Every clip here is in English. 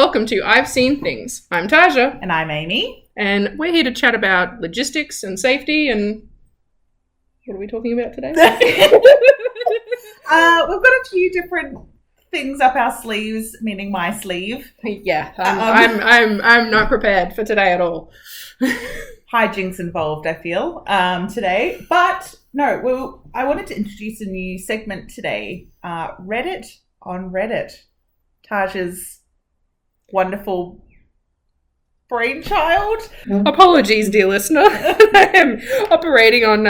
welcome to I've Seen Things. I'm Taja. And I'm Amy. And we're here to chat about logistics and safety and... What are we talking about today? We've got a few different things up our sleeves, meaning my sleeve. Yeah, I'm not prepared for today at all. Hijinks involved, I feel, today. But no, I wanted to introduce a new segment today. Reddit on Reddit. Taja's wonderful brainchild. Apologies, dear listener. I am operating on...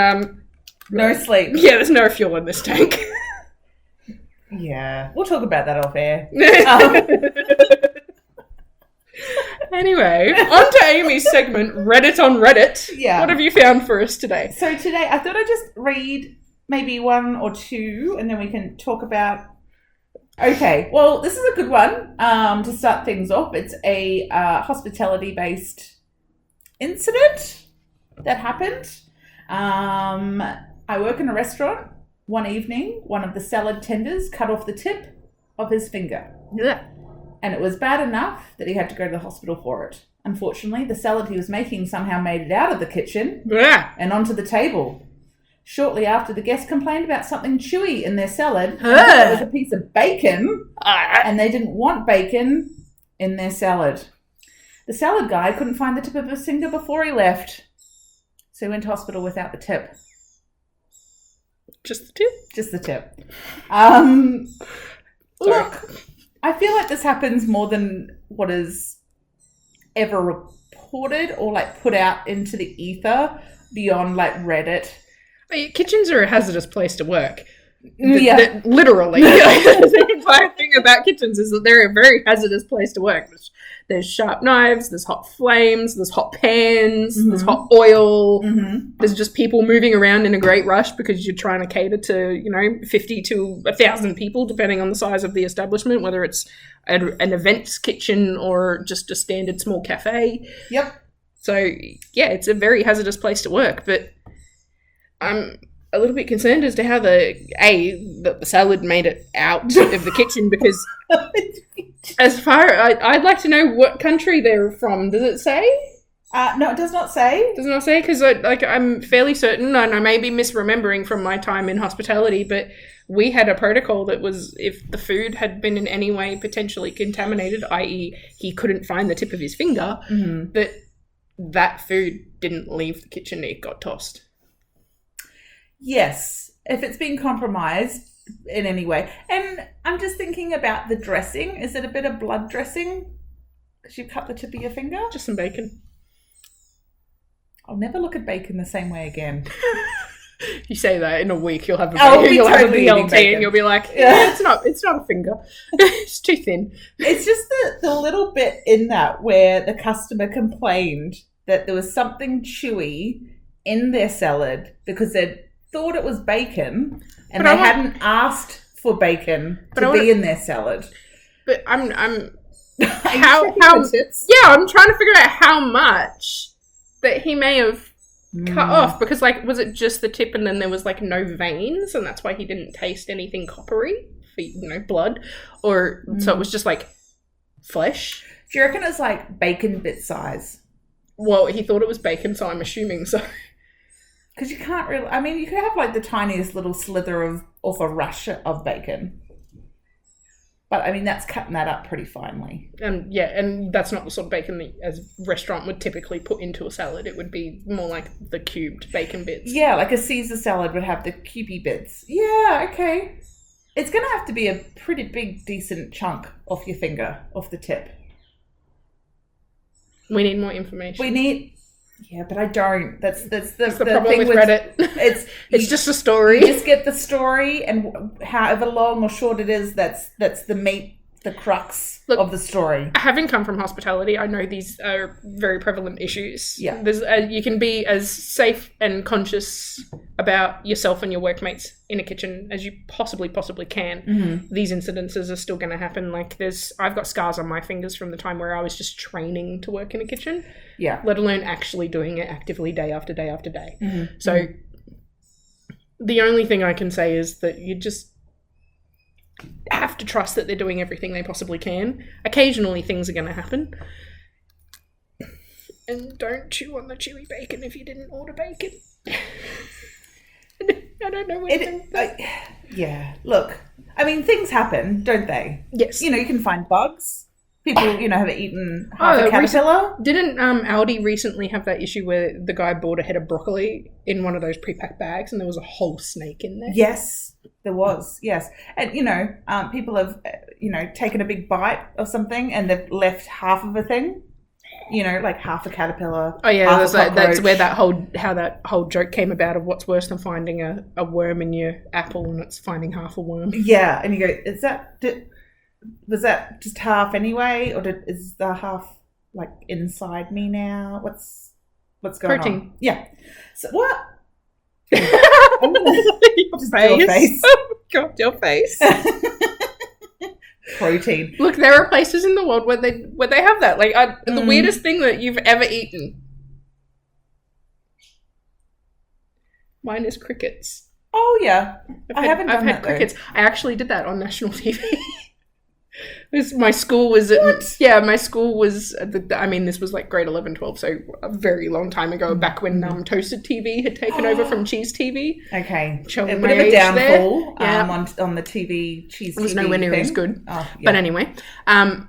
no sleep. Yeah, there's no fuel in this tank. Yeah, we'll talk about that off air. Anyway, on to Amy's segment, Reddit on Reddit. Yeah. What have you found for us today? So today, I thought I'd just read maybe one or two, and then we can talk about... Okay, well, this is a good one to start things off. It's a hospitality-based incident that happened. I work in a restaurant. One evening, one of the salad tenders cut off the tip of his finger. Yeah. And it was bad enough that he had to go to the hospital for it. Unfortunately, the salad he was making somehow made it out of the kitchen and onto the table. Shortly after, the guest complained about something chewy in their salad. It was a piece of bacon, and they didn't want bacon in their salad. The salad guy couldn't find the tip of his finger before he left, so he went to hospital without the tip. Just the tip? Just the tip. Look, I feel like this happens more than what is ever reported or like put out into the ether beyond like Reddit. Kitchens are a hazardous place to work. Yeah. Literally. The entire thing about kitchens is that they're a very hazardous place to work. There's sharp knives, there's hot flames, there's hot pans, there's hot oil. There's just people moving around in a great rush because you're trying to cater to, 50 to 1,000 people, depending on the size of the establishment, whether it's an events kitchen or just a standard small cafe. Yep. So, yeah, it's a very hazardous place to work, but I'm a little bit concerned as to how the salad made it out of the kitchen because I'd like to know what country they're from. Does it say? No, it does not say. Does not say? Because I'm fairly certain, and I may be misremembering from my time in hospitality, but we had a protocol that was if the food had been in any way potentially contaminated, i.e. he couldn't find the tip of his finger, that food didn't leave the kitchen, it got tossed. Yes, if it's been compromised in any way. And I'm just thinking about the dressing. Is it a bit of blood dressing? Because you cut the tip of your finger? Just some bacon. I'll never look at bacon the same way again. You say that in a week, you'll have a have a BLT and you'll be like, yeah, it's not a finger. It's too thin. It's just the little bit in that where the customer complained that there was something chewy in their salad because they'd thought it was bacon and they hadn't asked for bacon to be in their salad. But I'm how yeah, I'm trying to figure out how much that he may have cut off because was it just the tip and then there was no veins and that's why he didn't taste anything coppery for blood or so it was just flesh. Do you reckon it's bacon bit size? Well, he thought it was bacon, so I'm assuming so. Because you can't really... I mean, you could have, the tiniest little slither of a rush of bacon. But, I mean, that's cutting that up pretty finely. And that's not the sort of bacon that a restaurant would typically put into a salad. It would be more like the cubed bacon bits. Yeah, like a Caesar salad would have the cubey bits. Yeah, okay. It's going to have to be a pretty big, decent chunk off your finger, off the tip. We need more information. Yeah, but I don't. That's the problem thing with Reddit. It's just a story. You just get the story, and however long or short it is, that's the meat, the crux of the story. Having come from hospitality, I know these are very prevalent issues. Yeah, you can be as safe and conscious about yourself and your workmates in a kitchen as you possibly can. These incidences are still going to happen. I've got scars on my fingers from the time where I was just training to work in a kitchen. Yeah, let alone actually doing it actively day after day after day. So the only thing I can say is that you just have to trust that they're doing everything they possibly can. Occasionally things are going to happen. And don't chew on the chewy bacon if you didn't order bacon. I don't know what yeah, look, I mean, things happen, don't they? Yes. You can find bugs. People, have eaten half a caterpillar. Didn't Aldi recently have that issue where the guy bought a head of broccoli in one of those pre-packed bags and there was a whole snake in there? Yes, there was, yes. And, people have, taken a big bite of something and they've left half of a thing. Like half a caterpillar. Oh yeah, that's where that whole joke came about of what's worse than finding a worm in your apple and it's finding half a worm. Yeah, and you go, was that just half anyway, or is the half like inside me now? What's going Protein. on? Yeah. So what? I'm gonna your face. God, your face. Protein. Look, there are places in the world where they have that. Like the weirdest thing that you've ever eaten. Mine is crickets. Oh yeah, I've had crickets. I actually did that on national TV. My school was my school was this was like grade 11, 12, so a very long time ago, back when toasted TV had taken over from cheese TV. Okay, showing a my bit of a age downfall there. On the TV cheese. It was TV nowhere near thing. as good. Oh, yeah. But anyway,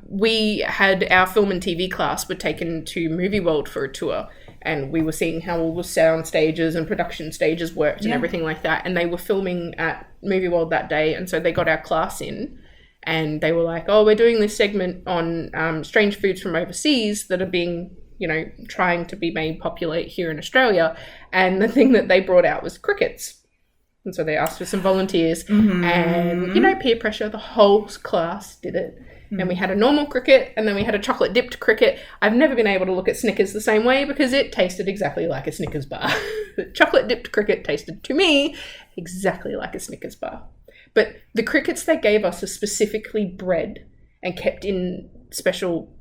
we had our film and TV class were taken to Movie World for a tour. And we were seeing how all the sound stages and production stages worked and everything like that. And they were filming at Movie World that day. And so they got our class in and they were like, oh, we're doing this segment on strange foods from overseas that are being, trying to be made popular here in Australia. And the thing that they brought out was crickets. And so they asked for some volunteers and, peer pressure, the whole class did it. And we had a normal cricket and then we had a chocolate dipped cricket. I've never been able to look at Snickers the same way because it tasted exactly like a Snickers bar. The chocolate dipped cricket tasted to me exactly like a Snickers bar. But the crickets they gave us are specifically bred and kept in special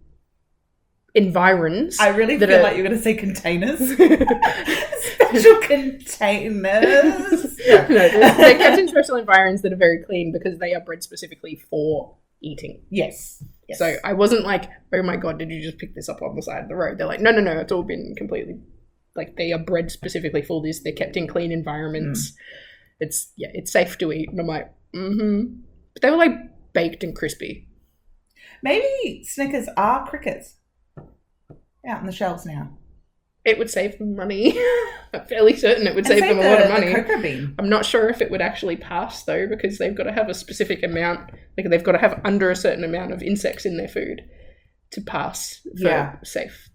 environs. I really feel like you're going to say containers. Special containers. No, they're kept in special environs that are very clean because they are bred specifically for eating. Yes. So I wasn't like, oh my God, did you just pick this up on the side of the road? They're like, no, it's all been completely, like they are bred specifically for this. They're kept in clean environments. It's safe to eat. And I'm like, But they were like baked and crispy. Maybe Snickers are crickets out on the shelves now. It would save them money. I'm fairly certain it would save them a lot of money. The cocoa bean. I'm not sure if it would actually pass though, because they've got to have a specific amount. Like they've got to have under a certain amount of insects in their food to pass for safe.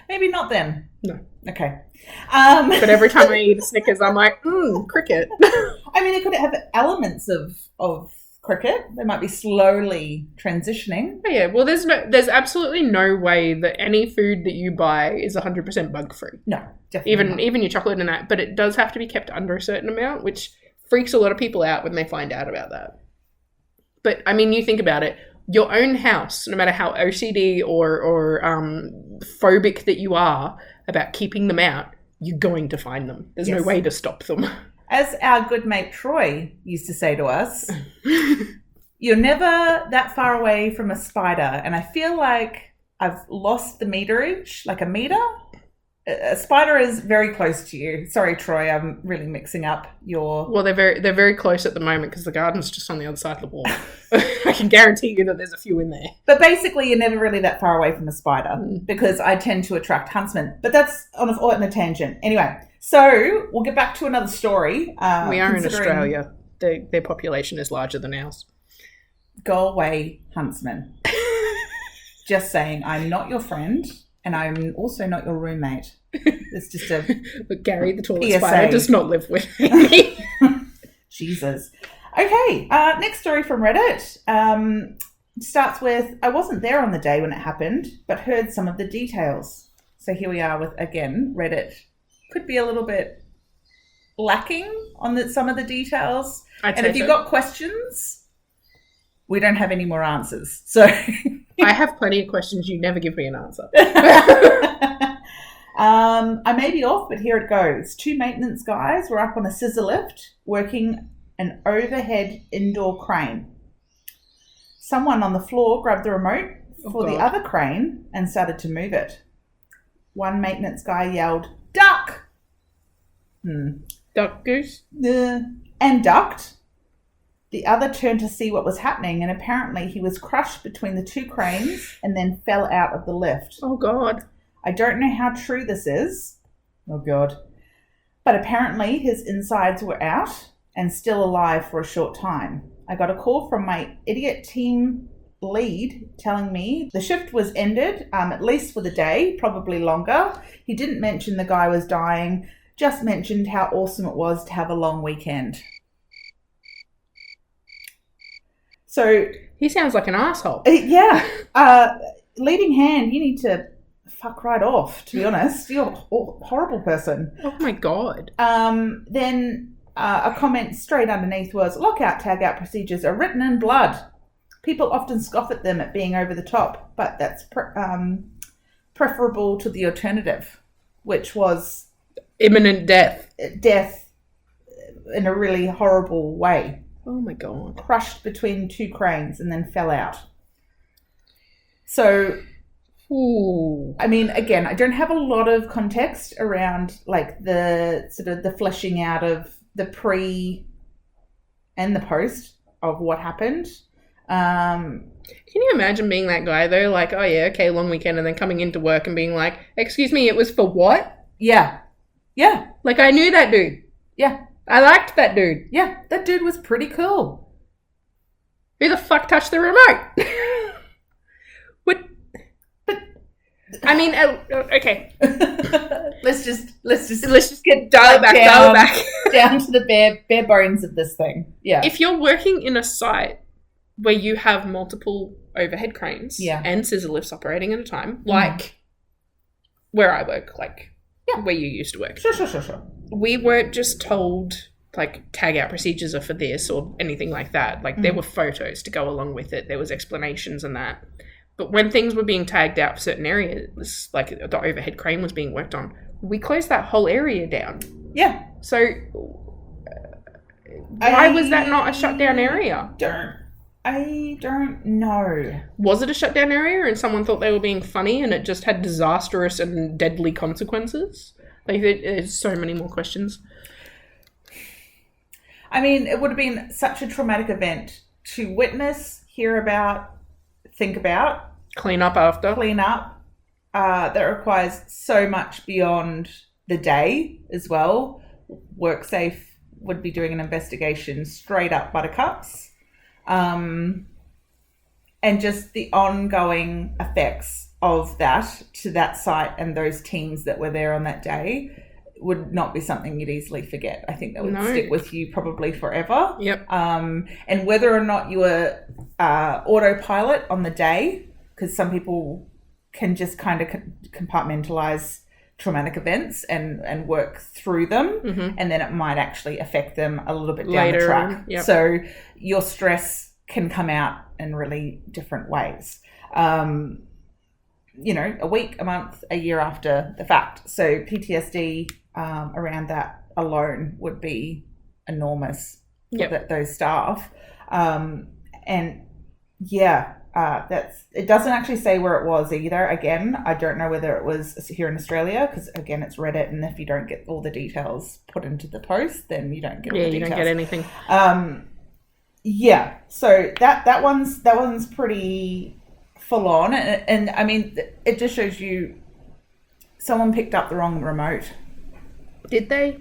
Maybe not then. No. Okay. But every time I eat a Snickers, I'm like, cricket. I mean, it could have elements of cricket. They might be slowly transitioning. Oh, yeah, well, there's absolutely no way that any food that you buy is 100% bug-free. No, definitely even your chocolate and that. But it does have to be kept under a certain amount, which freaks a lot of people out when they find out about that. But, I mean, you think about it. Your own house, no matter how OCD or phobic that you are about keeping them out, you're going to find them. There's no way to stop them. As our good mate Troy used to say to us, you're never that far away from a spider. And I feel like I've lost the meterage, like a meter. A spider is very close to you. Sorry, Troy, I'm really mixing up your... Well, they're very close at the moment because the garden's just on the other side of the wall. I can guarantee you that there's a few in there. But basically, you're never really that far away from a spider because I tend to attract huntsmen. But that's on a tangent. Anyway, so we'll get back to another story. We are in Australia. Their population is larger than ours. Go away, huntsman. Just saying, I'm not your friend. And I'm also not your roommate. It's just a... But Gary, the tallest spider, does not live with me. Jesus. Okay, next story from Reddit. Starts with, I wasn't there on the day when it happened, but heard some of the details. So here we are with, again, Reddit. Could be a little bit lacking on some of the details. And if you've got questions, we don't have any more answers. So... I have plenty of questions. You never give me an answer. I may be off, but here it goes. 2 maintenance guys were up on a scissor lift working an overhead indoor crane. Someone on the floor grabbed the remote for the other crane and started to move it. One maintenance guy yelled, "Duck!" Duck goose? And ducked. The other turned to see what was happening, and apparently he was crushed between the two cranes and then fell out of the lift. Oh, God. I don't know how true this is. Oh, God. But apparently his insides were out and still alive for a short time. I got a call from my idiot team lead telling me the shift was ended, at least for the day, probably longer. He didn't mention the guy was dying, just mentioned how awesome it was to have a long weekend. So he sounds like an asshole. Yeah. Leading hand, you need to fuck right off, to be honest. You're a horrible person. Oh, my God. Then a comment straight underneath was, lockout, tagout procedures are written in blood. People often scoff at them at being over the top, but that's preferable to the alternative, which was imminent death. Death in a really horrible way. Oh, my God. Crushed between two cranes and then fell out. So, I mean, again, I don't have a lot of context around like the sort of the fleshing out of the pre and the post of what happened. Can you imagine being that guy though? Like, oh yeah, okay, long weekend, and then coming into work and being like, excuse me, it was for what? Yeah. Yeah. Like, I knew that dude. Yeah. I liked that dude. Yeah, that dude was pretty cool. Who the fuck touched the remote? What? But I mean, okay. let's just get dial back down to the bare bones of this thing. Yeah. If you're working in a site where you have multiple overhead cranes and scissor lifts operating at a time, like where I work, like where you used to work. Sure. We weren't just told like tag out procedures are for this or anything like that. Like there were photos to go along with it. There was explanations and that. But when things were being tagged out for certain areas, like the overhead crane was being worked on, we closed that whole area down. Yeah. So why was that not a shutdown area? I don't know. Was it a shutdown area and someone thought they were being funny and it just had disastrous and deadly consequences? Like, there's so many more questions. I mean, it would have been such a traumatic event to witness, hear about, think about. Clean up after. That requires so much beyond the day as well. WorkSafe would be doing an investigation straight up buttercups. And just the ongoing effects of that to that site and those teams that were there on that day would not be something you'd easily forget. I think that would stick with you probably forever. Yep. And whether or not you were autopilot on the day, because some people can just kind of compartmentalize traumatic events and work through them, and then it might actually affect them a little bit down the track. Yep. So your stress can come out in really different ways. A week, a month, a year after the fact. So PTSD around that alone would be enormous for those staff. It doesn't actually say where it was either. Again, I don't know whether it was here in Australia, because again, it's Reddit, and if you don't get all the details put into the post, then you don't get all the details. You don't get anything. So that one's pretty full on, and I mean, it just shows you someone picked up the wrong remote. Did they?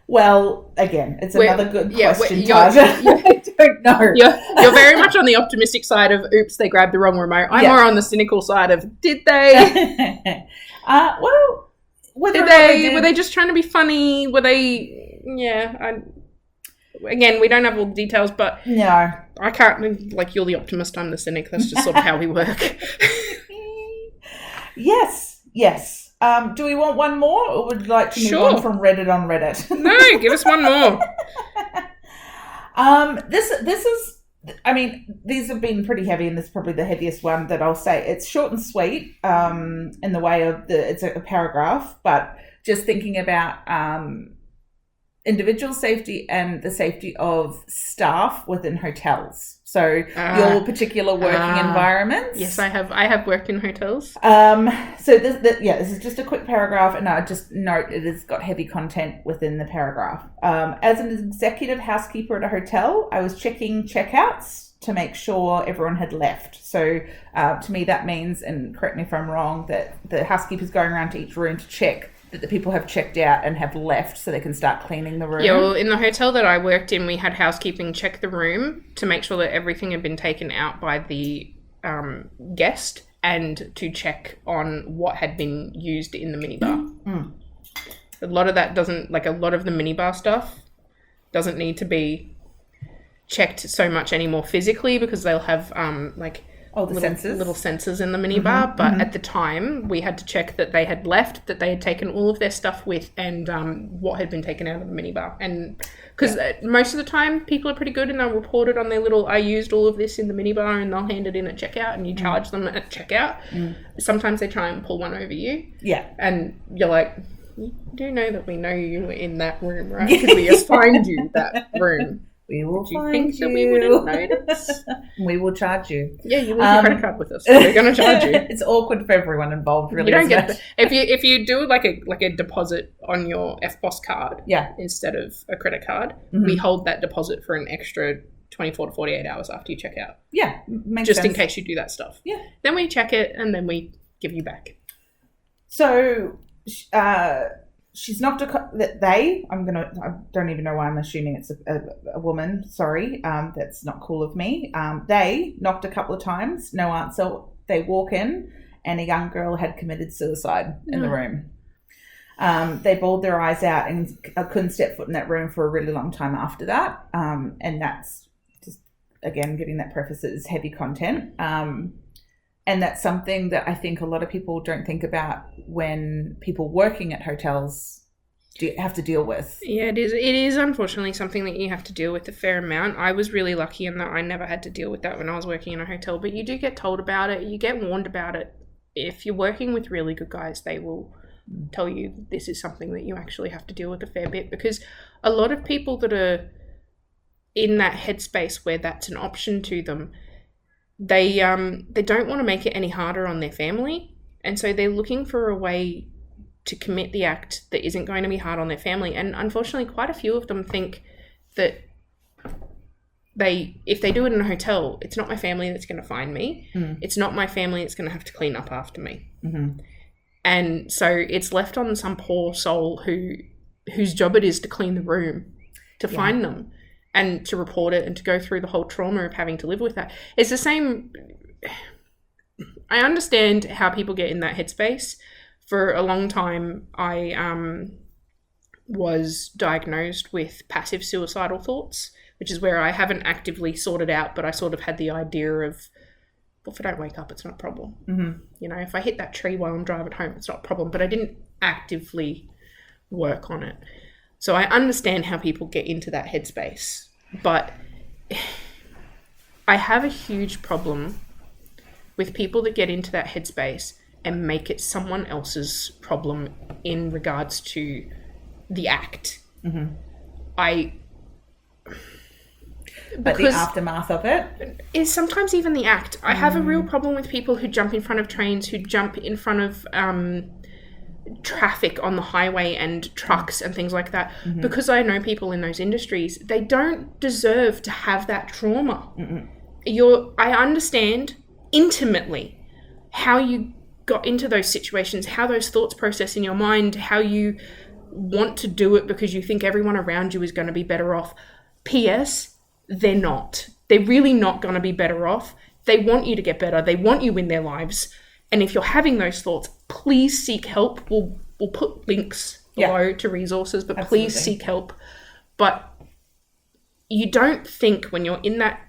Well, again, it's another good question, Taja. I don't know. You're very much on the optimistic side of, oops, they grabbed the wrong remote. I'm more on the cynical side of, did they? Were they just trying to be funny? Were they? Again, we don't have all the details, but no, I can't. Like, you're the optimist, I'm the cynic. That's just sort of how we work. Yes. Do we want one more, or would you like to move on from Reddit on Reddit? No, give us one more. This is, I mean, these have been pretty heavy, and this is probably the heaviest one that I'll say. It's short and sweet, in the way of it's a paragraph, but just thinking about individual safety and the safety of staff within hotels. So your particular working environments. Yes, I have worked in hotels. So this is just a quick paragraph, and I just note it has got heavy content within the paragraph. As an executive housekeeper at a hotel, I was checking checkouts to make sure everyone had left. So to me that means, and correct me if I'm wrong, that the housekeeper's going around to each room to check that the people have checked out and have left so they can start cleaning the room. Yeah, well, in the hotel that I worked in, we had housekeeping check the room to make sure that everything had been taken out by the guest and to check on what had been used in the minibar. A lot of that doesn't, like a lot of the minibar stuff doesn't need to be checked so much anymore physically because they'll have little sensors in the minibar, but at the time we had to check that they had left, that they had taken all of their stuff with, and what had been taken out of the minibar. And because most of the time people are pretty good and they'll report it on their little, I used all of this in the minibar, and they'll hand it in at checkout and you charge them at checkout. Sometimes they try and pull one over you. Yeah. And you're like, you do know that we know you were in that room, right? Because we assigned you that room. We will find think that we wouldn't notice? We will charge you. Yeah, you leave your credit card with us. We're going to charge you. It's awkward for everyone involved, really. You don't get if you do like a deposit on your ep6 card, instead of a credit card, we hold that deposit for an extra 24 to 48 hours after you check out. Yeah, makes sense. Just in case you do that stuff. Yeah. Then we check it and then we give you back. So, she's knocked I don't even know why I'm assuming it's a woman. Sorry. That's not cool of me. They knocked a couple of times, no answer. They walk in and a young girl had committed suicide in the room. They bawled their eyes out and couldn't step foot in that room for a really long time after that. And that's just, again, giving that preface as heavy content. And that's something that I think a lot of people don't think about when people working at hotels have to deal with. Yeah, it is. It is unfortunately something that you have to deal with a fair amount. I was really lucky in that I never had to deal with that when I was working in a hotel, but you do get told about it. You get warned about it. If you're working with really good guys, they will tell you this is something that you actually have to deal with a fair bit, because a lot of people that are in that headspace where that's an option to them, they don't want to make it any harder on their family, and so they're looking for a way to commit the act that isn't going to be hard on their family. And unfortunately, quite a few of them think that if they do it in a hotel, it's not my family that's going to find me. It's not my family that's going to have to clean up after me. And so it's left on some poor soul whose job it is to clean the room, to find them, and to report it and to go through the whole trauma of having to live with that. It's the same. I understand how people get in that headspace. For a long time, I was diagnosed with passive suicidal thoughts, which is where I haven't actively sorted out, but I sort of had the idea of, well, if I don't wake up, it's not a problem. You know, if I hit that tree while I'm driving home, it's not a problem. But I didn't actively work on it. So I understand how people get into that headspace, but I have a huge problem with people that get into that headspace and make it someone else's problem in regards to the act. But the aftermath of it is sometimes even the act. I have a real problem with people who jump in front of trains, who jump in front of traffic on the highway and trucks and things like that, because I know people in those industries. They don't deserve to have that trauma. I understand intimately how you got into those situations, how those thoughts process in your mind, how you want to do it because you think everyone around you is going to be better off. P.S. They're not. They're really not going to be better off. They want you to get better. They want you in their lives. And if you're having those thoughts, please seek help. We'll put links below to resources, but please seek help. But you don't think when you're in that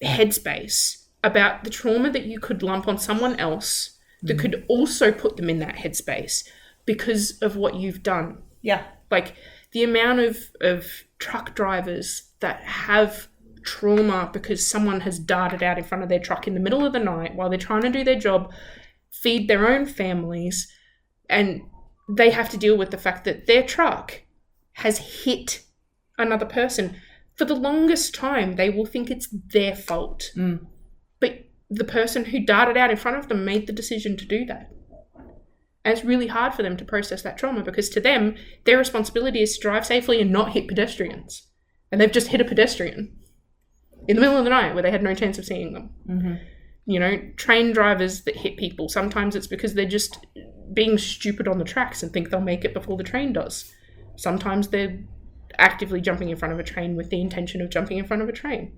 headspace about the trauma that you could lump on someone else that could also put them in that headspace because of what you've done. Like the amount of truck drivers that have trauma because someone has darted out in front of their truck in the middle of the night while they're trying to do their job, feed their own families, and they have to deal with the fact that their truck has hit another person, for the longest time, they will think it's their fault. But the person who darted out in front of them made the decision to do that. And it's really hard for them to process that trauma, because to them, their responsibility is to drive safely and not hit pedestrians. And they've just hit a pedestrian in the middle of the night where they had no chance of seeing them. You know, train drivers that hit people, sometimes it's because they're just being stupid on the tracks and think they'll make it before the train does. Sometimes they're actively jumping in front of a train with the intention of jumping in front of a train.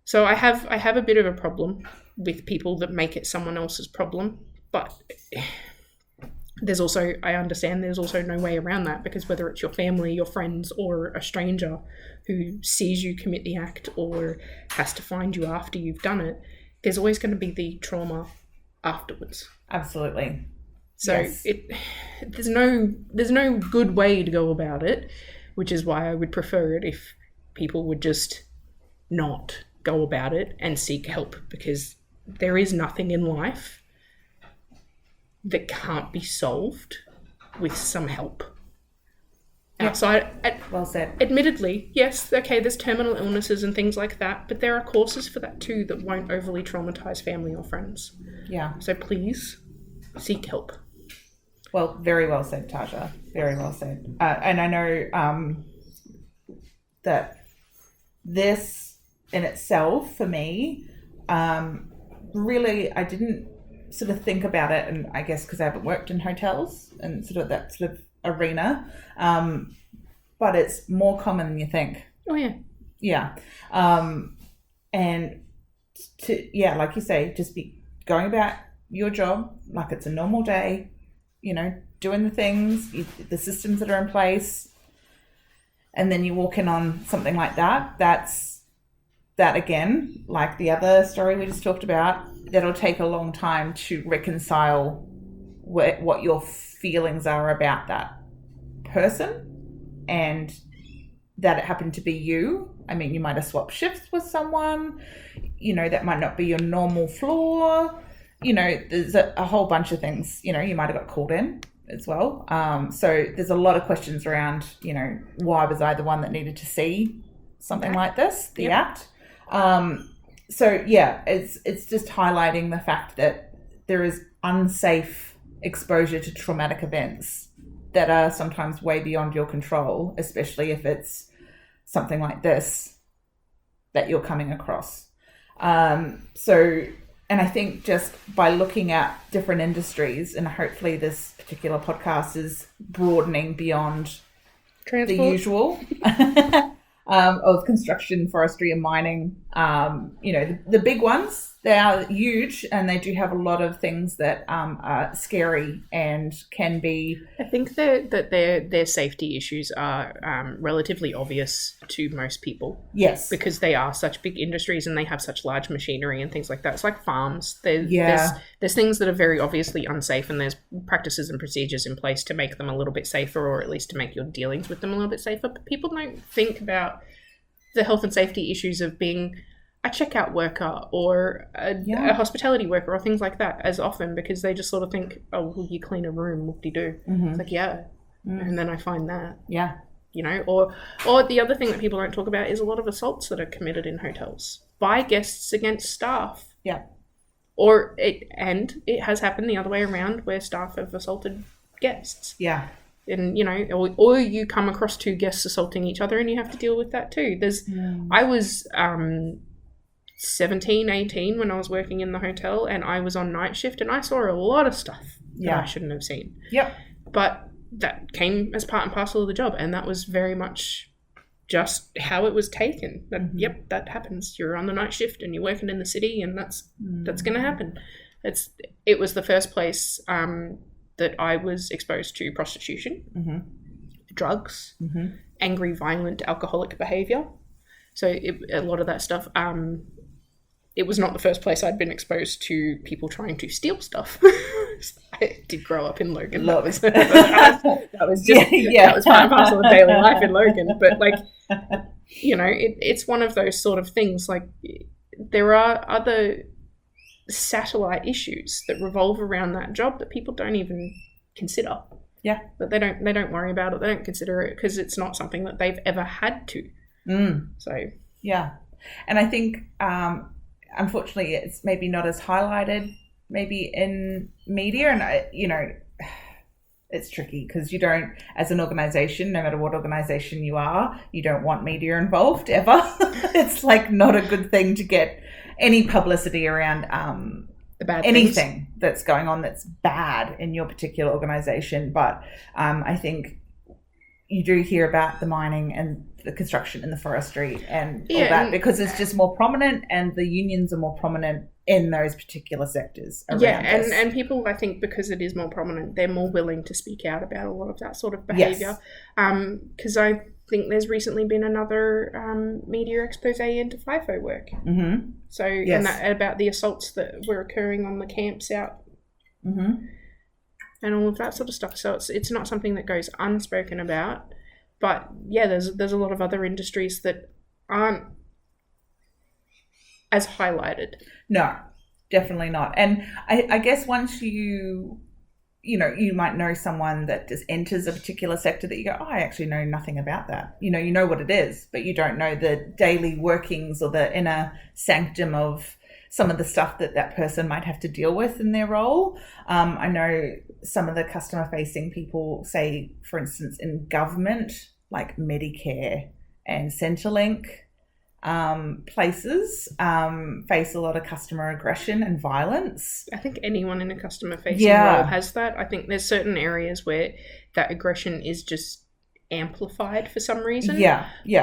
So I have a bit of a problem with people that make it someone else's problem, but I understand there's also no way around that, because whether it's your family, your friends, or a stranger who sees you commit the act or has to find you after you've done it, there's always going to be the trauma afterwards. Absolutely. So yes. There's no good way to go about it, which is why I would prefer it if people would just not go about it and seek help, because there is nothing in life that can't be solved with some help. Outside, well said. Admittedly, yes, okay, there's terminal illnesses and things like that, but there are courses for that too that won't overly traumatize family or friends. Yeah. So please seek help. Well, very well said, Tasha. Very well said. And I know that this in itself, for me, really, I didn't sort of think about it, and I guess because I haven't worked in hotels and sort of that sort of arena, but it's more common than you think. Oh yeah. Yeah. And like you say, just be going about your job like it's a normal day, you know, doing the things, the systems that are in place, and then you walk in on something like that. That again, like the other story we just talked about, that'll take a long time to reconcile what your feelings are about that person, and that it happened to be you. I mean, you might have swapped shifts with someone, you know, that might not be your normal floor, you know, there's a whole bunch of things, you know, you might have got called in as well. So there's a lot of questions around, you know, why was I the one that needed to see something like this, the act? So yeah, it's just highlighting the fact that there is unsafe exposure to traumatic events that are sometimes way beyond your control, especially if it's something like this that you're coming across. And I think just by looking at different industries, and hopefully this particular podcast is broadening beyond Transport. The usual of construction, forestry, and mining. You know, the big ones, they are huge, and they do have a lot of things that are scary and can be. I think that their safety issues are relatively obvious to most people. Yes, because they are such big industries and they have such large machinery and things like that. It's like farms. There's things that are very obviously unsafe, and there's practices and procedures in place to make them a little bit safer, or at least to make your dealings with them a little bit safer. But people don't think about the health and safety issues of being a checkout worker or a hospitality worker or things like that as often, because they just sort of think, oh, well, you clean a room, whoop-de-doo. It's like, and then I find that. Yeah. You know, or the other thing that people don't talk about is a lot of assaults that are committed in hotels by guests against staff. Yeah. And it has happened the other way around, where staff have assaulted guests. Yeah. And, you know, or you come across two guests assaulting each other and you have to deal with that too. I was 17, 18 when I was working in the hotel, and I was on night shift, and I saw a lot of stuff that I shouldn't have seen. Yep. But that came as part and parcel of the job, and that was very much just how it was taken. That that happens. You're on the night shift and you're working in the city, and that's going to happen. It was the first place that I was exposed to prostitution, drugs, angry, violent, alcoholic behavior. So a lot of that stuff. It was not the first place I'd been exposed to people trying to steal stuff. I did grow up in Logan. That was part and parcel of daily life in Logan. But like, you know, it's one of those sort of things. Like, there are other satellite issues that revolve around that job that people don't even consider. Yeah. But they don't worry about it. They don't consider it because it's not something that they've ever had to. So yeah. And I think unfortunately it's maybe not as highlighted maybe in media, and you know, it's tricky because you don't, as an organization, no matter what organization you are, you don't want media involved ever. It's like not a good thing to get any publicity around the bad anything things that's going on that's bad in your particular organization. But I think you do hear about the mining and the construction and the forestry and all that because it's just more prominent, and the unions are more prominent in those particular sectors around this. And people, I think, because it is more prominent, they're more willing to speak out about a lot of that sort of behaviour. Because I think there's recently been another media expose into FIFO work. So and that, about the assaults that were occurring on the camps out, and all of that sort of stuff. So it's not something that goes unspoken about. But yeah, there's a lot of other industries that aren't as highlighted. No, definitely not. And I guess once you might know someone that just enters a particular sector that you go, oh, I actually know nothing about that. You know what it is, but you don't know the daily workings or the inner sanctum of some of the stuff that person might have to deal with in their role. I know some of the customer facing people, say, for instance, in government, like Medicare and Centrelink, places face a lot of customer aggression and violence. I think anyone in a customer facing role has that. I think there's certain areas where that aggression is just amplified for some reason.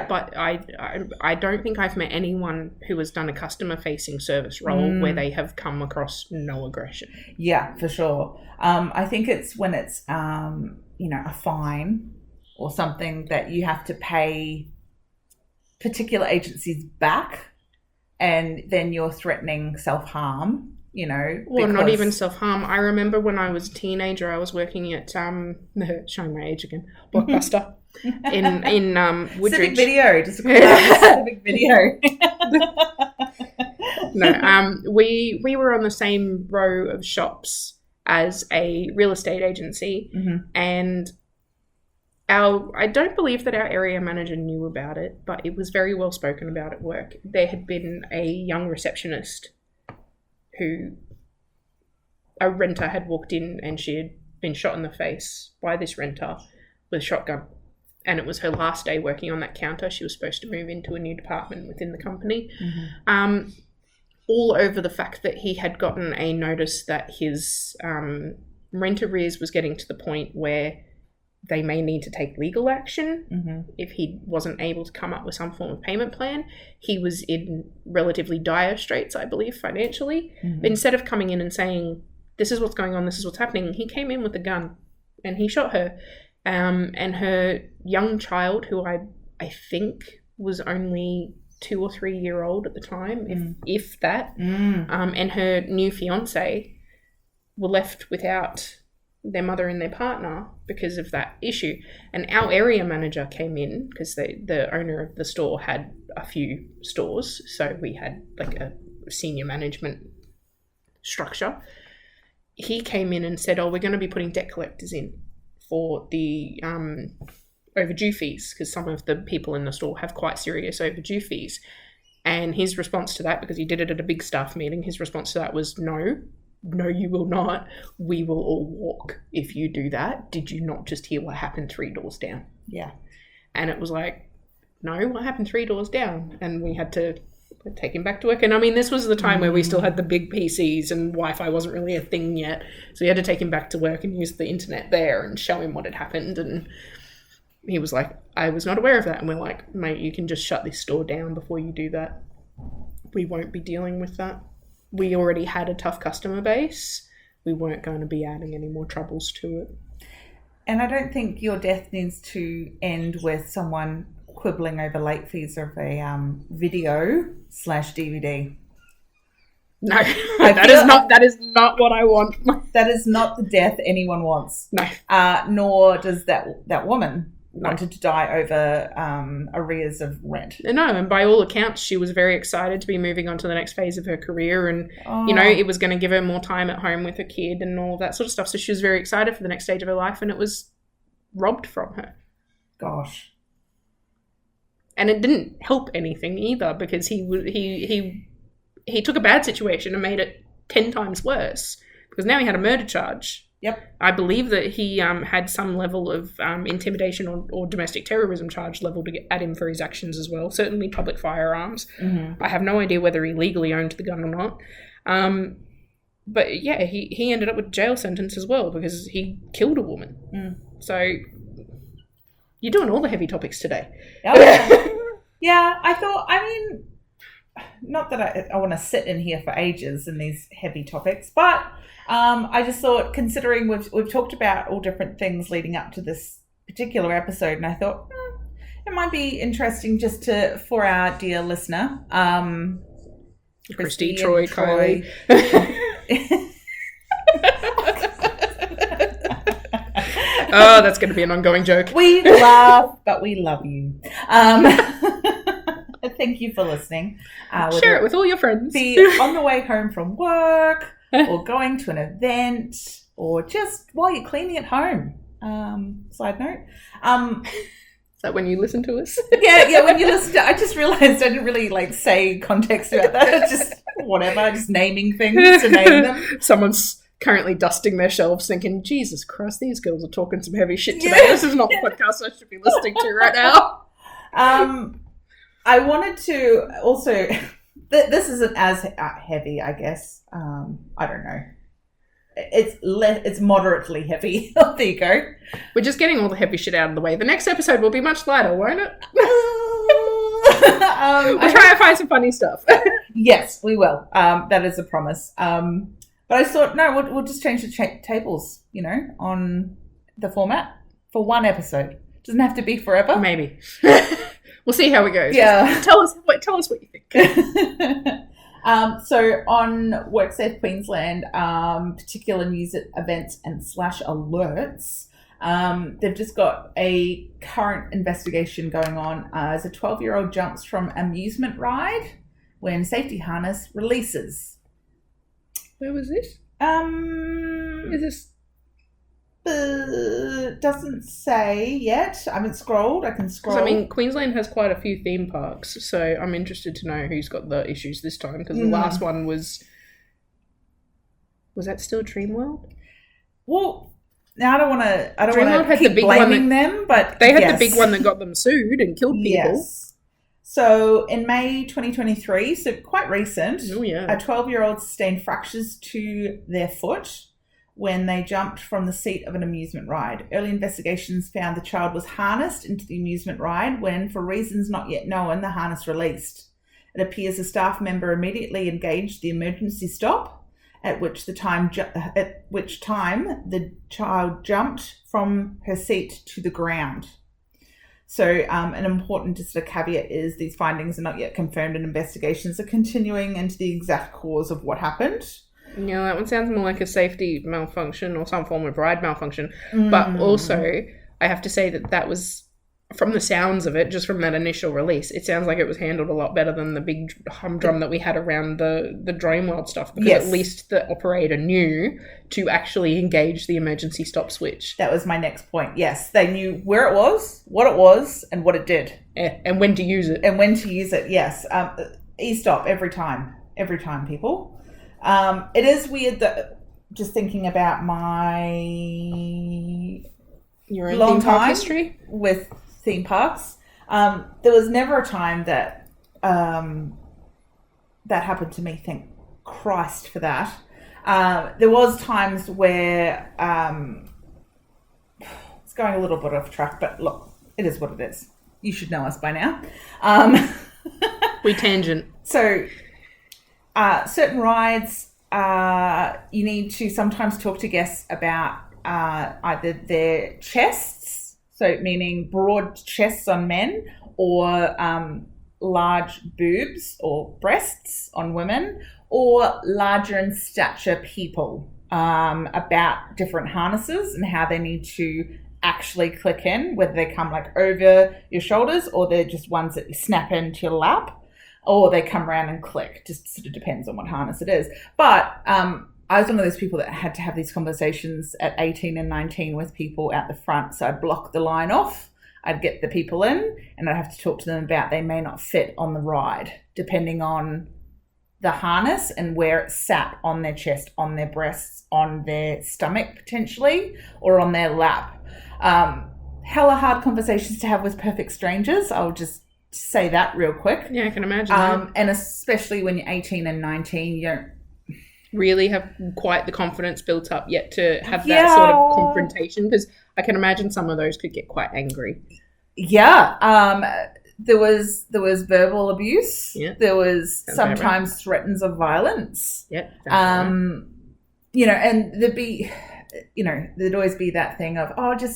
But I don't think I've met anyone who has done a customer facing service role where they have come across no aggression. Yeah, for sure. I think it's when it's a fine or something that you have to pay particular agencies back, and then you're threatening self-harm, Or not even self-harm. I remember when I was a teenager, I was working at, showing my age again, Blockbuster in Woodridge. Civic Video, just a Civic Video. No, we were on the same row of shops as a real estate agency, and I don't believe that our area manager knew about it, but it was very well spoken about at work. There had been a young receptionist who a renter had walked in, and she had been shot in the face by this renter with a shotgun. And it was her last day working on that counter. She was supposed to move into a new department within the company. All over the fact that he had gotten a notice that his rent arrears was getting to the point where they may need to take legal action if he wasn't able to come up with some form of payment plan. He was in relatively dire straits, I believe, financially. But instead of coming in and saying, this is what's going on, this is what's happening, he came in with a gun and he shot her. And her young child, who I think was only 2 or 3 year old at the time, if that, and her new fiance were left without their mother and their partner because of that issue. And our area manager came in because the owner of the store had a few stores, so we had like a senior management structure. He came in and said, we're going to be putting debt collectors in for the overdue fees, because some of the people in the store have quite serious overdue fees. And his response to that, because he did it at a big staff meeting, his response to that was, no, you will not. We will all walk if you do that. Did you not just hear what happened 3 doors down? Yeah. And it was like, no, what happened 3 doors down? And we had to take him back to work. And I mean, this was the time where we still had the big PCs and Wi-Fi wasn't really a thing yet. So we had to take him back to work and use the internet there and show him what had happened. And he was like, I was not aware of that. And we're like, mate, you can just shut this store down before you do that. We won't be dealing with that. We already had a tough customer base. We weren't going to be adding any more troubles to it. And I don't think your death needs to end with someone quibbling over late fees of a video/DVD. No, that is not what I want. That is not the death anyone wants. No. Nor does that woman wanted to die over arrears of rent. No, and by all accounts, she was very excited to be moving on to the next phase of her career, and it was going to give her more time at home with her kid and all of that sort of stuff. So she was very excited for the next stage of her life, and it was robbed from her. Gosh. And it didn't help anything either, because he took a bad situation and made it 10 times worse, because now he had a murder charge. Yep. I believe that he had some level of intimidation or domestic terrorism charge leveled at him for his actions as well. Certainly public firearms. Mm-hmm. I have no idea whether he legally owned the gun or not. But yeah, he ended up with a jail sentence as well because he killed a woman. Mm. So you're doing all the heavy topics today. Yeah, not that I want to sit in here for ages in these heavy topics, but I just thought, considering we've talked about all different things leading up to this particular episode, and I thought it might be interesting just for our dear listener, Christy, Troy, Kylie. Oh, that's going to be an ongoing joke. We laugh, but we love you. Thank you for listening. Share it with all your friends. Be on the way home from work, or going to an event, or just while you're cleaning at home. Side note. Is that when you listen to us? Yeah, when you listen to I just realised I didn't really say context about that. It's just whatever, just naming things to name them. Someone's currently dusting their shelves thinking, Jesus Christ, these girls are talking some heavy shit today. Yeah. This is not the podcast I should be listening to right now. I wanted to also, this isn't as heavy, I guess. I don't know. It's moderately heavy. There you go. We're just getting all the heavy shit out of the way. The next episode will be much lighter, won't it? We'll try and find some funny stuff. Yes, we will. That is a promise. But I thought, no, we'll just change the tables, on the format for one episode. Doesn't have to be forever. Maybe. We'll see how it goes. Yeah. Tell us what you think. So on WorkSafe Queensland, particular news events and /alerts, they've just got a current investigation going on as a 12-year-old jumps from amusement ride when safety harness releases. Where was this? Is this? Doesn't say yet. I haven't scrolled. I can scroll. Queensland has quite a few theme parks, so I'm interested to know who's got the issues this time, because the last one was that still Dreamworld? Well, now I don't want to keep blaming them, but they had the big one that got them sued and killed people. Yes. So in May 2023, so quite recent, a 12-year-old sustained fractures to their foot when they jumped from the seat of an amusement ride. Early investigations found the child was harnessed into the amusement ride when, for reasons not yet known, the harness released. It appears a staff member immediately engaged the emergency stop, at which time the child jumped from her seat to the ground. So an important just a caveat is these findings are not yet confirmed and investigations are continuing into the exact cause of what happened. Yeah, that one sounds more like a safety malfunction or some form of ride malfunction. But also, I have to say that was, from the sounds of it, just from that initial release, it sounds like it was handled a lot better than the big humdrum that we had around the Dreamworld stuff. Because at least the operator knew to actually engage the emergency stop switch. That was my next point. Yes, they knew where it was, what it was, and what it did. Yeah, and when to use it. Yes. E-stop every time, people. It is weird that, just thinking about your own long theme park time history with theme parks, there was never a time that that happened to me. Thank Christ for that. There was times where it's going a little bit off track, but look, it is what it is. You should know us by now. We tangent. So certain rides, you need to sometimes talk to guests about either their chests, so meaning broad chests on men, or large boobs or breasts on women, or larger in stature people, about different harnesses and how they need to actually click in, whether they come like over your shoulders or they're just ones that you snap into your lap, or they come around and click. Just sort of depends on what harness it is. But I was one of those people that had to have these conversations at 18 and 19 with people out the front. So I'd block the line off. I'd get the people in, and I'd have to talk to them about they may not fit on the ride, depending on the harness and where it's sat on their chest, on their breasts, on their stomach potentially, or on their lap. Hella hard conversations to have with perfect strangers. I'll just say that real quick. Yeah, I can imagine. And especially when you're 18 and 19, you don't really have quite the confidence built up yet to have that sort of confrontation, because I can imagine some of those could get quite angry. Yeah. There was verbal abuse. Yeah. There was sometimes threats of violence. Yeah. You know, and there'd always be that thing of,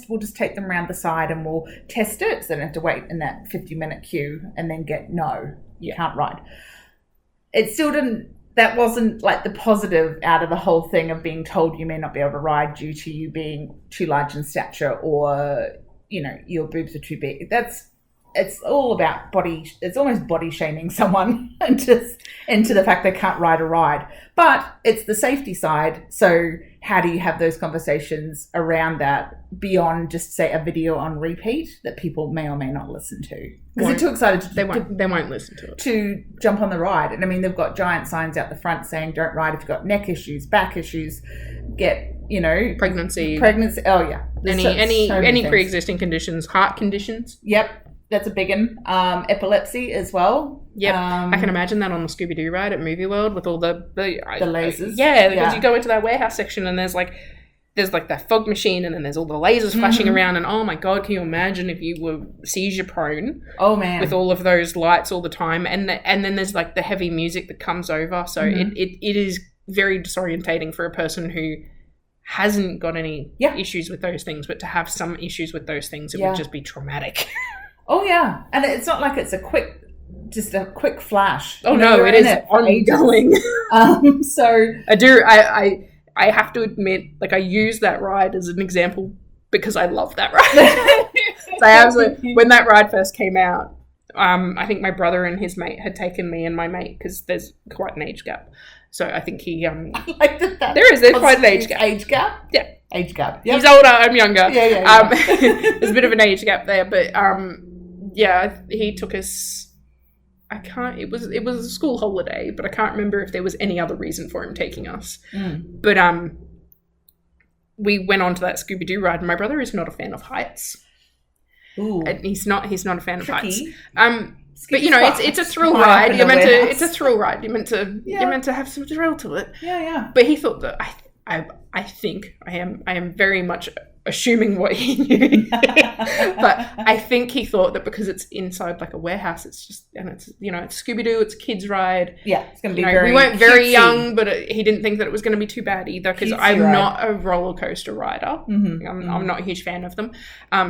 we'll just take them around the side and we'll test it, so they don't have to wait in that 50-minute queue and then get you can't ride. It still that wasn't like the positive out of the whole thing of being told you may not be able to ride due to you being too large in stature, or, you know, your boobs are too big. It's all about it's almost body shaming someone into the fact they can't ride a ride. But it's the safety side. So how do you have those conversations around that beyond just, say, a video on repeat that people may or may not listen to? Because they're too excited they won't listen to it. To jump on the ride. And I mean, they've got giant signs out the front saying don't ride if you've got neck issues, back issues, pregnancy. Oh yeah. Any pre-existing conditions, heart conditions. Yep. That's a big one. Epilepsy as well. Yep. I can imagine that on the Scooby-Doo ride at Movie World with all the lasers. Because you go into that warehouse section and there's like that fog machine, and then there's all the lasers flashing around, and oh my God, can you imagine if you were seizure prone? Oh man. With all of those lights all the time, and then there's like the heavy music that comes over, so it is very disorientating for a person who hasn't got any issues with those things, but to have some issues with those things, it would just be traumatic. Oh yeah, and it's not like it's a quick flash. Oh no, it is ongoing. So I have to admit, like, I use that ride as an example because I love that ride. So I absolutely, when that ride first came out, I think my brother and his mate had taken me and my mate, because there's quite an age gap. So I think he there's quite an age gap. Age gap? Yeah. Age gap. Yep. He's older, I'm younger. Yeah. There's a bit of an age gap there, but he took us. It was a school holiday, but I can't remember if there was any other reason for him taking us. But we went on to that Scooby-Doo ride, and my brother is not a fan of heights. Ooh. And he's not a fan of heights. But it's a thrill ride. It's a thrill ride. You're meant to have some thrill to it. Yeah. But he thought that I think I am very much assuming what he knew. But I think he thought that because it's inside like a warehouse, it's Scooby-Doo, it's a kids ride. Yeah, it's going to be very we weren't very cutesy. Young, but he didn't think that it was going to be too bad either, because I'm not a roller coaster rider. I'm not a huge fan of them.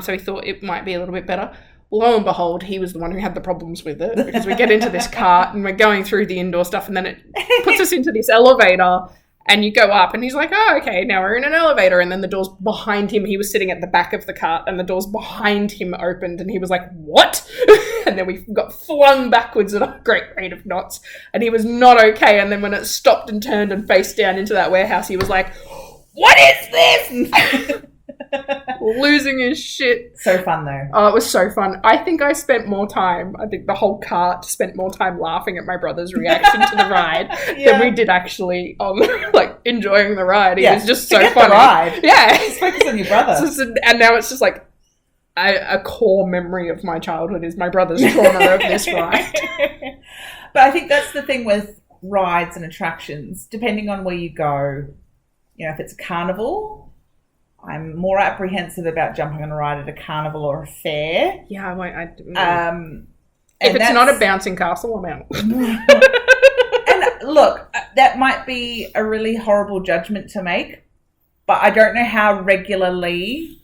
So he thought it might be a little bit better. Lo and behold, he was the one who had the problems with it, because we get into this cart and we're going through the indoor stuff, and then it puts us into this elevator. And you go up, and he's like, oh, okay, now we're in an elevator. And then the doors behind him, he was sitting at the back of the cart, and the doors behind him opened, and he was like, what? And then we got flung backwards at a great rate of knots, and he was not okay. And then when it stopped and turned and faced down into that warehouse, he was like, what is this? Losing his shit. So fun though. Oh, it was so fun. I think the whole cart spent more time laughing at my brother's reaction to the ride than we did actually enjoying the ride. It was just so funny. The ride. Yeah. Just focus on your brother. And now it's just like a core memory of my childhood is my brother's trauma of this ride. But I think that's the thing with rides and attractions. Depending on where you go, if it's a carnival, I'm more apprehensive about jumping on a ride at a carnival or a fair. Yeah, I won't. If it's not a bouncing castle, I'm out. And look, that might be a really horrible judgment to make, but I don't know how regularly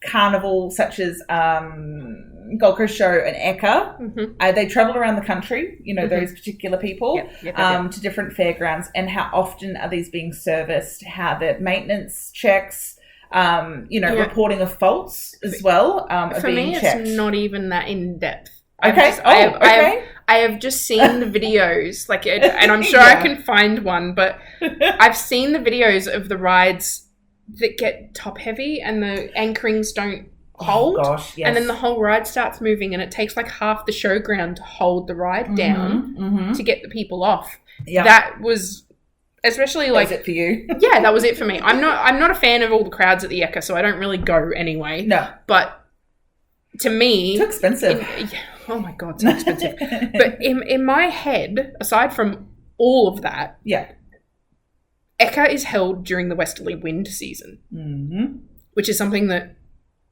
carnival such as Gold Coast Show and Ekka, they travel around the country, those particular people, to different fairgrounds, and how often are these being serviced, how the maintenance checks, reporting of faults as well. For me, it's not even that in depth. Okay. I have just seen the videos, and I'm sure I can find one, but I've seen the videos of the rides that get top heavy and the anchorings don't hold. Oh, gosh, yes. And then the whole ride starts moving and it takes like half the showground to hold the ride down to get the people off. Yeah. That was... Especially like... Was it for you? Yeah, that was it for me. I'm not a fan of all the crowds at the Ekka, so I don't really go anyway. No. But to me... It's too expensive. Oh my God, so expensive. But in my head, aside from all of that... Yeah. Ekka is held during the westerly wind season. Mm-hmm. Which is something that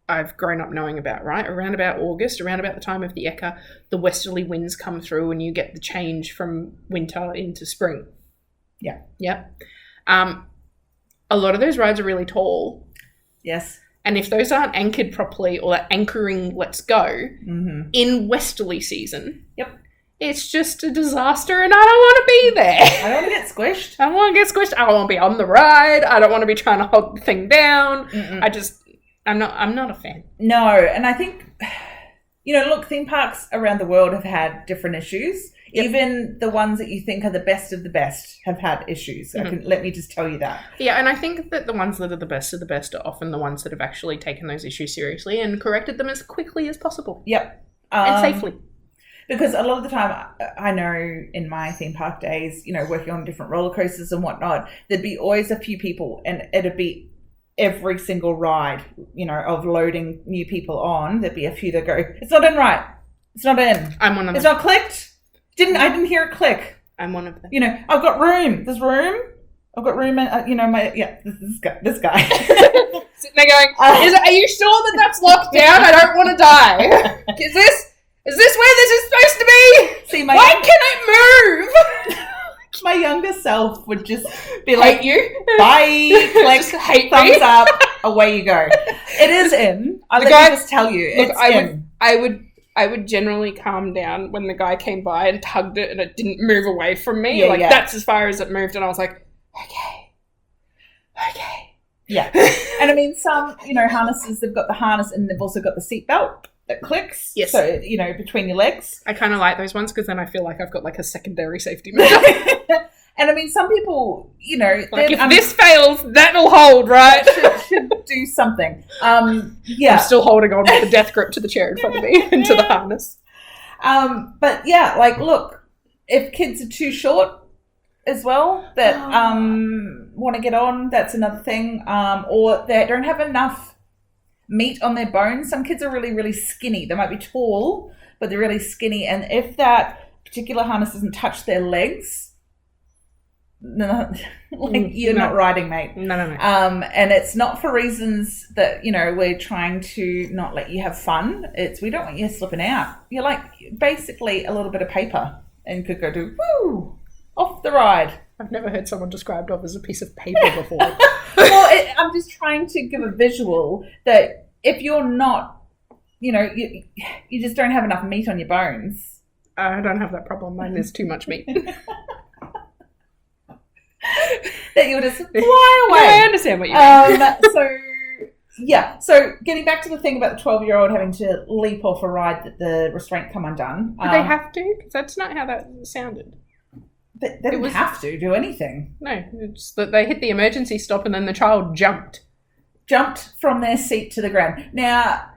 I've grown up knowing about, right? Around about August, around about the time of the Ekka, the westerly winds come through and you get the change from winter into spring. Yeah. Yep. A lot of those rides are really tall. Yes. And if those aren't anchored properly or that anchoring lets go in westerly season, it's just a disaster and I don't want to be there. I don't want to get squished. I don't want to get squished. I don't want to be on the ride. I don't want to be trying to hold the thing down. I'm not a fan. No, and I think, look, theme parks around the world have had different issues. Yep. Even the ones that you think are the best of the best have had issues. Let me just tell you that. Yeah, and I think that the ones that are the best of the best are often the ones that have actually taken those issues seriously and corrected them as quickly as possible. Yep. And safely. Because a lot of the time, I know in my theme park days, working on different roller coasters and whatnot, there'd be always a few people and it'd be every single ride, of loading new people on. There'd be a few that go, it's not in right. It's not in. I'm one of them. It's not clicked. I didn't hear it click. I'm one of them. I've got room. There's room. I've got room. This guy. Sitting there going, are you sure that that's locked down? I don't want to die. Is this where this is supposed to be? See, why can it move? My younger self would just be like, hate you. Bye. Click. Just hate thumbs me. up. Away you go. It is in. Let me just tell you. Look, it's in. I would generally calm down when the guy came by and tugged it and it didn't move away from me. That's as far as it moved. And I was like, okay. Yeah. And I mean, some, harnesses, they've got the harness and they've also got the seatbelt that clicks. Yes. So, between your legs. I kind of like those ones because then I feel like I've got like a secondary safety measure. And I mean, some people, if this fails, that'll hold, right? should do something. Yeah. I'm still holding on with the death grip to the chair in front of me and to the harness. But yeah, look, if kids are too short as well that want to get on, that's another thing. Or they don't have enough meat on their bones. Some kids are really, really skinny. They might be tall, but they're really skinny. And if that particular harness doesn't touch their legs, you're not riding, mate. No. And it's not for reasons that, we're trying to not let you have fun. It's we don't want you slipping out. You're like basically a little bit of paper and could go do, woo, off the ride. I've never heard someone described off as a piece of paper before. Well, I'm just trying to give a visual that if you're not, you just don't have enough meat on your bones. I don't have that problem. Mine is too much meat. That you'll just fly away. I understand what you mean. So getting back to the thing about the 12-year-old having to leap off a ride that the restraint come undone. Did they have to? Because that's not how that sounded. They didn't have to do anything. No, it's that they hit the emergency stop and then the child jumped from their seat to the ground. Now,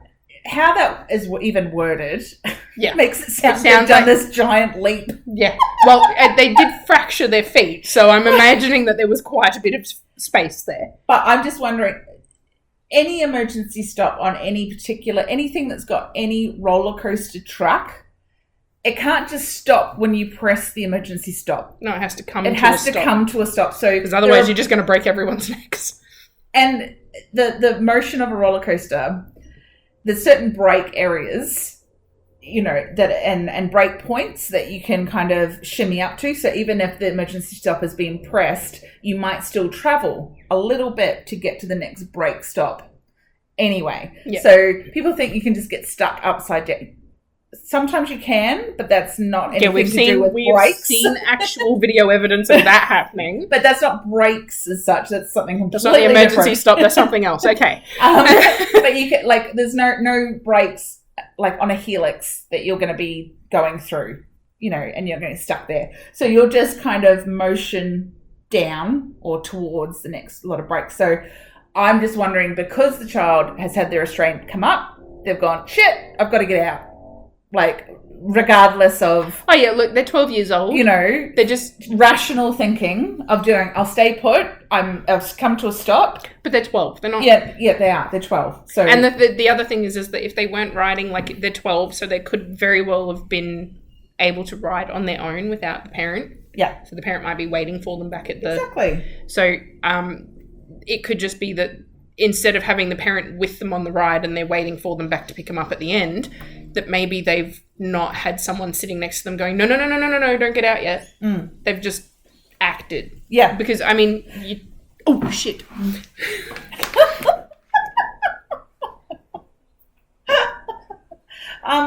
how that is even worded makes it sound like they've done this giant leap. Yeah. Well, they did fracture their feet, so I'm imagining that there was quite a bit of space there. But I'm just wondering, any emergency stop on anything that's got any roller coaster track, it can't just stop when you press the emergency stop. No, it has to come to a stop. So because otherwise you're just going to break everyone's necks. And the motion of a roller coaster, there's certain brake areas, that and brake points that you can kind of shimmy up to. So even if the emergency stop has been pressed, you might still travel a little bit to get to the next brake stop anyway. Yeah. So people think you can just get stuck upside down. sometimes you can, but that's not anything we've seen actual video evidence of that happening. But that's not brakes as such. That's something completely different. That's not the emergency different. stop. That's something else. Okay. But you can, like, there's no brakes, like, on a helix that you're going to be going through, you know, and you're getting stuck there. So you'll just kind of motion down or towards the next lot of brakes. So I'm just wondering, because the child has had their restraint come up, they've gone, shit, I've got to get out. Like, regardless of... Oh, yeah, look, they're 12 years old. You know, they're just... rational thinking of doing, I'll stay put, I've come to a stop. But they're 12. They're not... Yeah, they are. They're 12. So, and the other thing is that if they weren't riding, like, they're 12, so they could very well have been able to ride on their own without the parent. Yeah. So the parent might be waiting for them back at the... Exactly. So it could just be that instead of having the parent with them on the ride and they're waiting for them back to pick them up at the end, that maybe they've not had someone sitting next to them going, no, don't get out yet. They've just acted. Yeah. Because, I mean, oh, shit.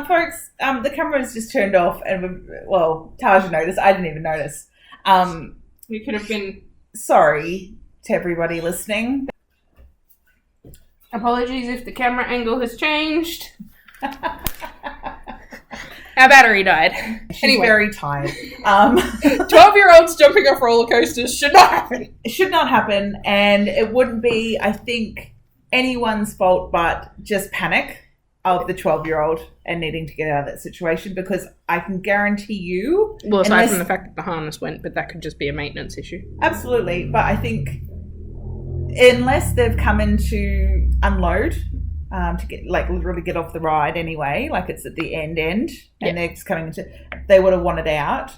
Folks, the camera is just turned off and, Taja noticed. I didn't even notice. We could have been... Sorry to everybody listening. Apologies if the camera angle has changed. Our battery died. She's very tired. 12-year-olds jumping off roller coasters should not happen. It should not happen, and it wouldn't be, I think, anyone's fault but just panic of the 12-year-old and needing to get out of that situation, because I can guarantee you... Well, aside from the fact that the harness went, but that could just be a maintenance issue. Absolutely, but I think unless they've come in to unload, to get, like, literally get off the ride anyway, like it's at the end, and they're just coming into... They would have wanted out.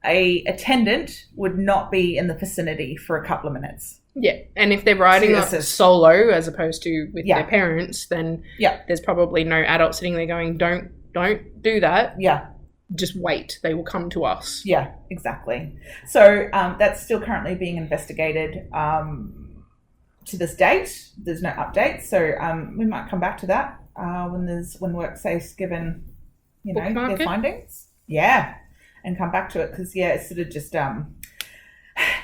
A attendant would not be in the vicinity for a couple of minutes. Yeah, and if they're riding solo as opposed to with their parents, then there's probably no adult sitting there going, don't do that. Yeah. Just wait. They will come to us. Yeah, exactly. So that's still currently being investigated to this date. There's no update. So we might come back to that when WorkSafe's given, their findings. Yeah, and come back to it because, it's sort of just...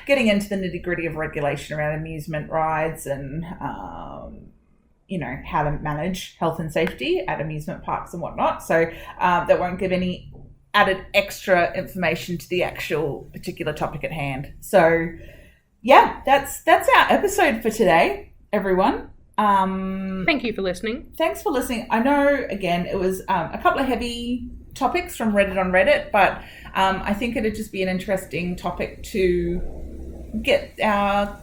getting into the nitty-gritty of regulation around amusement rides and, how to manage health and safety at amusement parks and whatnot. So that won't give any added extra information to the actual particular topic at hand. So, that's our episode for today, everyone. Thank you for listening. Thanks for listening. I know, again, it was a couple of heavy topics from Reddit on Reddit, but I think it'd just be an interesting topic to get our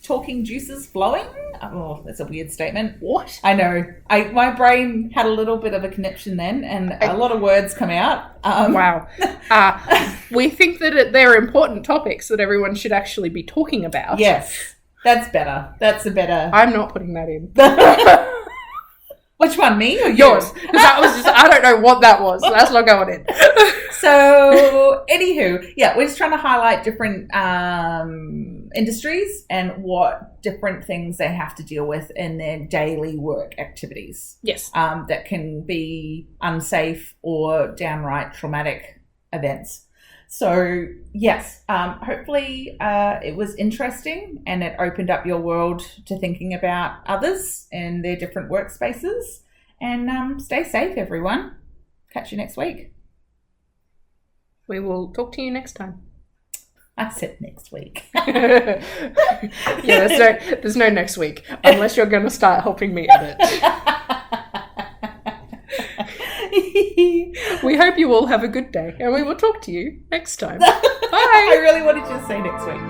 talking juices flowing. Oh, that's a weird statement. What? I know. My brain had a little bit of a connection then, and a lot of words come out. Wow. We think that they're important topics that everyone should actually be talking about. Yes. That's better. That's a better... I'm not putting that in. Which one, me or yours? Because that was just, I don't know what that was. So that's not going in. So, anywho, we're just trying to highlight different industries and what different things they have to deal with in their daily work activities. Yes. That can be unsafe or downright traumatic events. So, yes, hopefully it was interesting and it opened up your world to thinking about others and their different workspaces. And stay safe, everyone. Catch you next week. We will talk to you next time. I said next week. There's no next week unless you're going to start helping me edit. We hope you all have a good day and we will talk to you next time. Bye. I really wanted you to say next week.